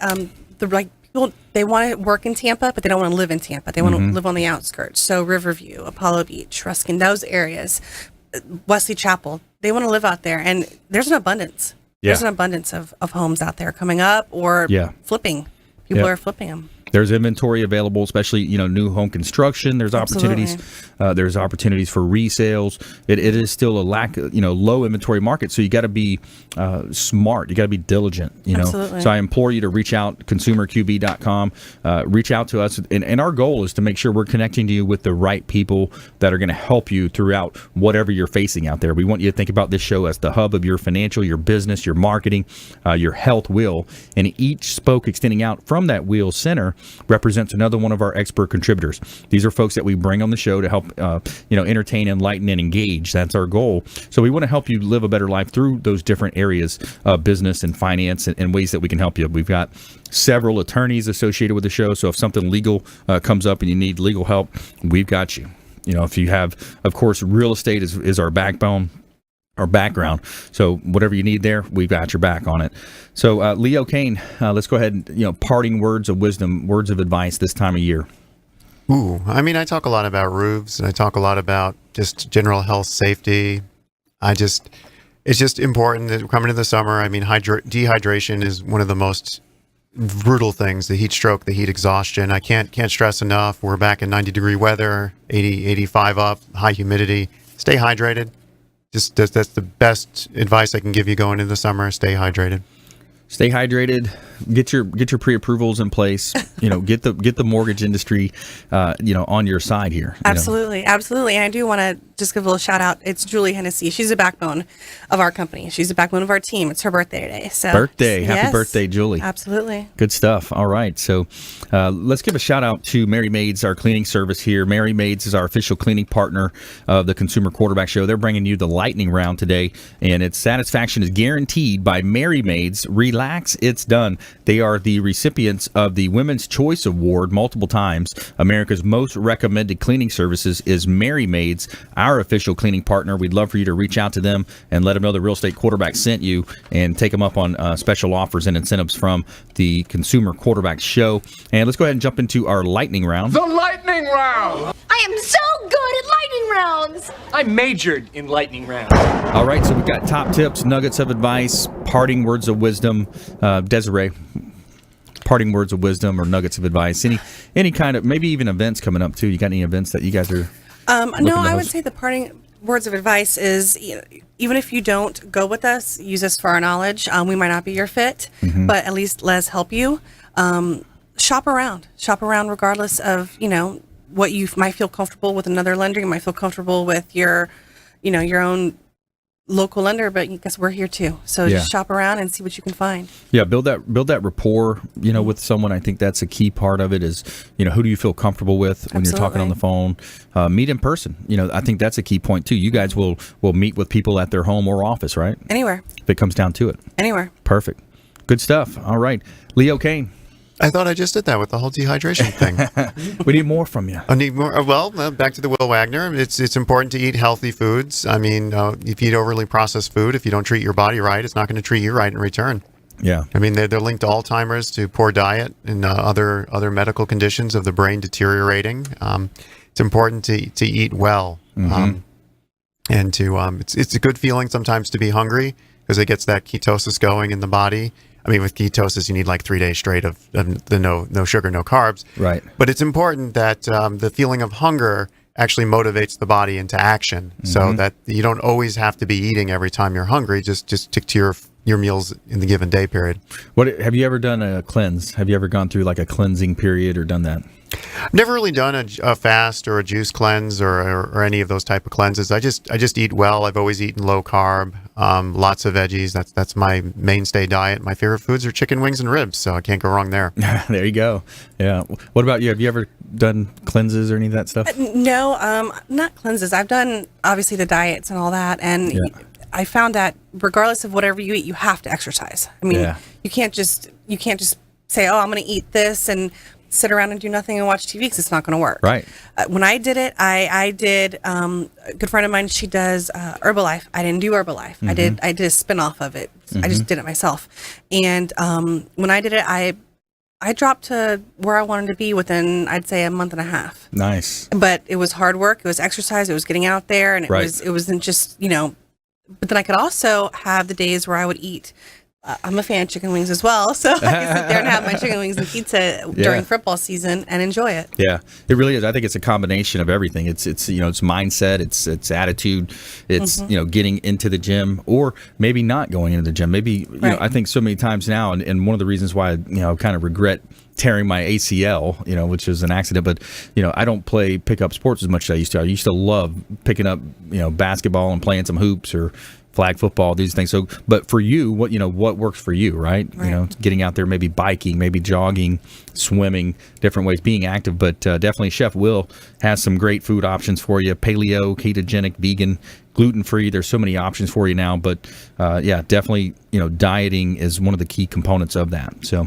people, they want to work in Tampa, but they don't want to live in Tampa. They want to live on the outskirts. So Riverview, Apollo Beach, Ruskin, those areas, Wesley Chapel, they want to live out there. And there's an abundance. Yeah. There's an abundance of homes out there coming up or flipping. People are flipping them. There's inventory available, especially new home construction. There's opportunities. There's opportunities for resales. It is still a low inventory market. So you got to be smart. You got to be diligent. Absolutely. So I implore you to reach out, consumerqb.com. Reach out to us, and our goal is to make sure we're connecting to you with the right people that are going to help you throughout whatever you're facing out there. We want you to think about this show as the hub of your financial, your business, your marketing, your health wheel, and each spoke extending out from that wheel center represents another one of our expert contributors. These are folks that we bring on the show to help entertain, enlighten, and engage. That's our goal. So we want to help you live a better life through those different areas of business and finance and ways that we can help you. We've got several attorneys associated with the show, so if something legal comes up and you need legal help, we've got you. If you have, of course, real estate is our backbone, our background. So whatever you need there, we've got your back on it. So Leo Kane, let's go ahead and, parting words of wisdom, words of advice this time of year. Ooh, I mean, I talk a lot about roofs and I talk a lot about just general health safety. It's just important that coming to the summer, I mean, dehydration is one of the most brutal things, the heat stroke, the heat exhaustion. I can't stress enough. We're back in 90-degree weather, 80, 85 up, high humidity. Stay hydrated. That's the best advice I can give you going into the summer. Stay hydrated. Stay hydrated. Get your pre-approvals in place. Get the mortgage industry, on your side here. Absolutely. And I do want to just give a little shout out. It's Julie Hennessey. She's the backbone of our company. She's the backbone of our team. It's her birthday today. So Happy birthday, Julie. Absolutely. Good stuff. All right. So let's give a shout out to Mary Maids, our cleaning service here. Mary Maids is our official cleaning partner of the Consumer Quarterback Show. They're bringing you the lightning round today, and its satisfaction is guaranteed by Mary Maids. Relax, it's done. They are the recipients of the Women's Choice Award multiple times. America's most recommended cleaning services is Mary Maids, our official cleaning partner. We'd love for you to reach out to them and let them know the Real Estate Quarterback sent you, and take them up on special offers and incentives from the Consumer Quarterback Show. And let's go ahead and jump into our lightning round. The lightning round! I am so good at lightning rounds! I majored in lightning rounds. All right, so we've got top tips, nuggets of advice, parting words of wisdom. Desiree, parting words of wisdom or nuggets of advice. Any kind of, maybe even events coming up too. You got any events that you guys are No, I would say the parting words of advice is, even if you don't go with us, use us for our knowledge. We might not be your fit, but at least let us help you. Shop around regardless of, what you might feel comfortable with another lender. You might feel comfortable with your own local lender, but I guess we're here too. So just shop around and see what you can find. Yeah, build that rapport, with someone. I think that's a key part of it is, who do you feel comfortable with when you're talking on the phone? Meet in person. I think that's a key point too. You guys will meet with people at their home or office, right? Anywhere. If it comes down to it. Anywhere. Perfect. Good stuff. All right. Leo Kane. I thought I just did that with the whole dehydration thing. We need more from you. I need more. Well, back to the Wil Wagner. It's important to eat healthy foods. I mean, if you eat overly processed food, if you don't treat your body right, it's not going to treat you right in return. Yeah. I mean, they're linked to Alzheimer's, to poor diet, and other medical conditions of the brain deteriorating. It's important to eat well, and to it's a good feeling sometimes to be hungry because it gets that ketosis going in the body. I mean, with ketosis, you need like 3 days straight of the no sugar, no carbs. Right. But it's important that the feeling of hunger actually motivates the body into action, so that you don't always have to be eating every time you're hungry. Just stick to your meals in the given day period. What have you ever done a cleanse? Have you ever gone through like a cleansing period or done that? I've never really done a fast or a juice cleanse or any of those type of cleanses. I just eat well. I've always eaten low carb, lots of veggies. That's my mainstay diet. My favorite foods are chicken wings and ribs, so I can't go wrong there. There you go. Yeah. What about you? Have you ever done cleanses or any of that stuff? No, not cleanses. I've done obviously the diets and all that, and I found that regardless of whatever you eat, you have to exercise. I mean, you can't just say, "Oh, I'm going to eat this," and sit around and do nothing and watch TV, because it's not going to work. Right. When I did it, I did. A good friend of mine, she does Herbalife. I didn't do Herbalife. I did a spin-off of it. I just did it myself. And when I did it, I dropped to where I wanted to be within, I'd say, a month and a half. Nice. But it was hard work. It was exercise. It was getting out there, and it wasn't just But then I could also have the days where I would eat. I'm a fan of chicken wings as well, so I can sit there and have my chicken wings and pizza during football season and enjoy it. Yeah, it really is. I think it's a combination of everything. It's it's mindset, it's attitude, it's getting into the gym, or maybe not going into the gym. Maybe I think so many times now, and one of the reasons why I kind of regret tearing my ACL, which was an accident, but I don't play pickup sports as much as I used to. I used to love picking up basketball and playing some hoops or flag football, these things. So, but for you, what works for you, right? Getting out there, maybe biking, maybe jogging, swimming, different ways, being active. But definitely, Chef Wil has some great food options for you: paleo, ketogenic, vegan, gluten-free. There's so many options for you now. But definitely, dieting is one of the key components of that. So.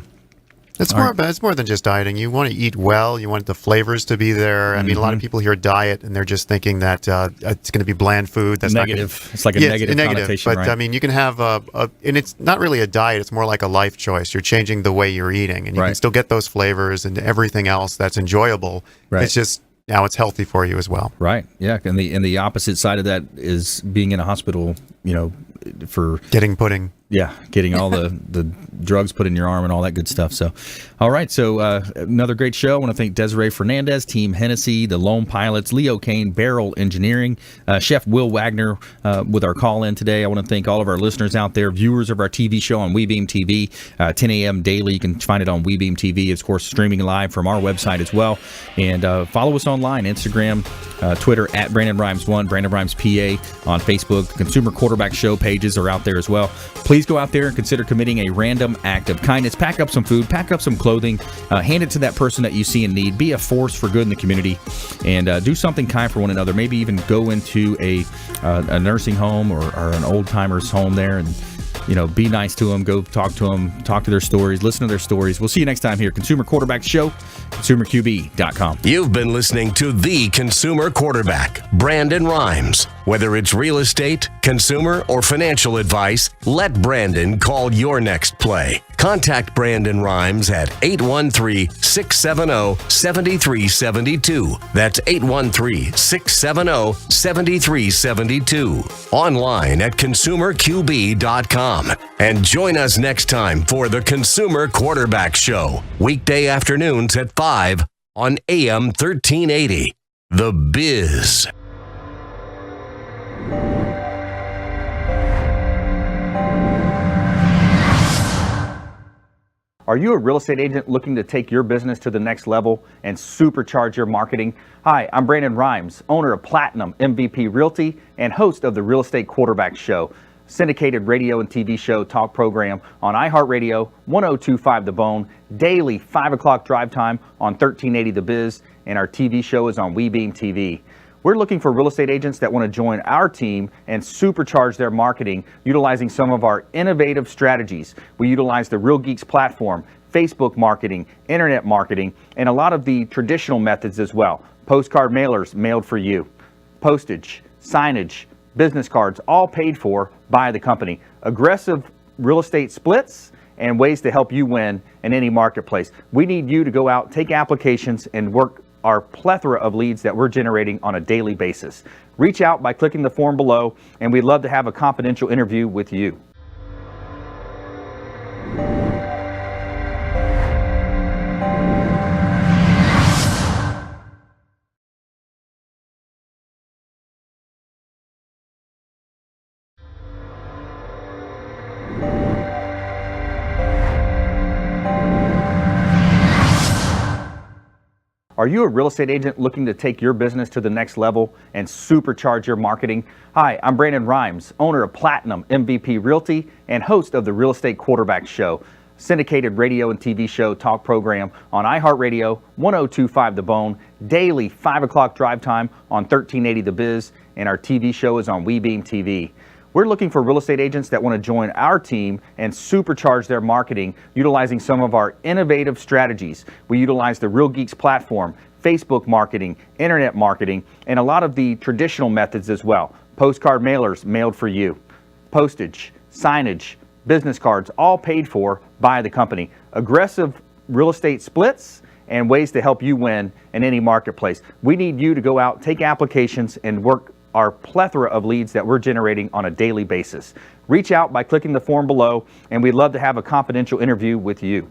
It's more than just dieting. You want to eat well. You want the flavors to be there. I mean, a lot of people hear diet and they're just thinking that it's going to be bland food. That's negative. It's like a negative connotation, but right? I mean, you can have and it's not really a diet. It's more like a life choice. You're changing the way you're eating, and you can still get those flavors and everything else that's enjoyable. Right. It's just now it's healthy for you as well. Right. Yeah. And the opposite side of that is being in a hospital. For getting pudding. Yeah, getting all the drugs put in your arm and all that good stuff. So, all right. So another great show. I want to thank Desiree Fernandez, Team Hennessey, the Lone Pilots, Leo Kane, Barrel Engineering, Chef Wil Wagner with our call in today. I want to thank all of our listeners out there, viewers of our TV show on WeBeam TV, 10 a.m. daily. You can find it on WeBeam TV. It's, of course, streaming live from our website as well. And follow us online, Instagram, Twitter, at Brandon Rhymes 1, Brandon Rhymes PA on Facebook. The Consumer Quarterback Show pages are out there as well. Please go out there and consider committing a random act of kindness. Pack up some food, pack up some clothing, hand it to that person that you see in need. Be a force for good in the community, and do something kind for one another. Maybe even go into a nursing home or an old-timer's home there and, be nice to them. Go talk to them, talk to their stories, listen to their stories. We'll see you next time here. Consumer Quarterback Show, ConsumerQB.com. You've been listening to The Consumer Quarterback, Brandon Rhymes. Whether it's real estate, consumer, or financial advice, let Brandon call your next play. Contact Brandon Rhymes at 813-670-7372. That's 813-670-7372. Online at ConsumerQB.com. And join us next time for The Consumer Quarterback Show, weekday afternoons at 5 on AM 1380. The Biz. Are you a real estate agent looking to take your business to the next level and supercharge your marketing? Hi, I'm Brandon Rhymes, owner of Platinum MVP Realty and host of the Real Estate Quarterback Show, syndicated radio and TV show talk program on iHeartRadio, 1025 The Bone, daily 5 o'clock drive time on 1380 The Biz, and our TV show is on WeBeam TV. We're looking for real estate agents that want to join our team and supercharge their marketing utilizing some of our innovative strategies. We utilize the Real Geeks platform, Facebook marketing, internet marketing, and a lot of the traditional methods as well. Postcard mailers mailed for you, postage, signage, business cards, all paid for by the company. Aggressive real estate splits and ways to help you win in any marketplace. We need you to go out, take applications, and work our plethora of leads that we're generating on a daily basis. Reach out by clicking the form below, and we'd love to have a confidential interview with you. Are you a real estate agent looking to take your business to the next level and supercharge your marketing? Hi, I'm Brandon Rhymes, owner of Platinum MVP Realty and host of the Real Estate Quarterback Show, syndicated radio and TV show talk program on iHeartRadio, 1025 The Bone, daily 5 o'clock drive time on 1380 The Biz, and our TV show is on WeBeam TV. We're looking for real estate agents that want to join our team and supercharge their marketing utilizing some of our innovative strategies. We utilize the Real Geeks platform, Facebook marketing, internet marketing, and a lot of the traditional methods as well. Postcard mailers mailed for you, postage, signage, business cards, all paid for by the company. Aggressive real estate splits and ways to help you win in any marketplace. We need you to go out, take applications, and work our plethora of leads that we're generating on a daily basis. Reach out by clicking the form below, and we'd love to have a confidential interview with you.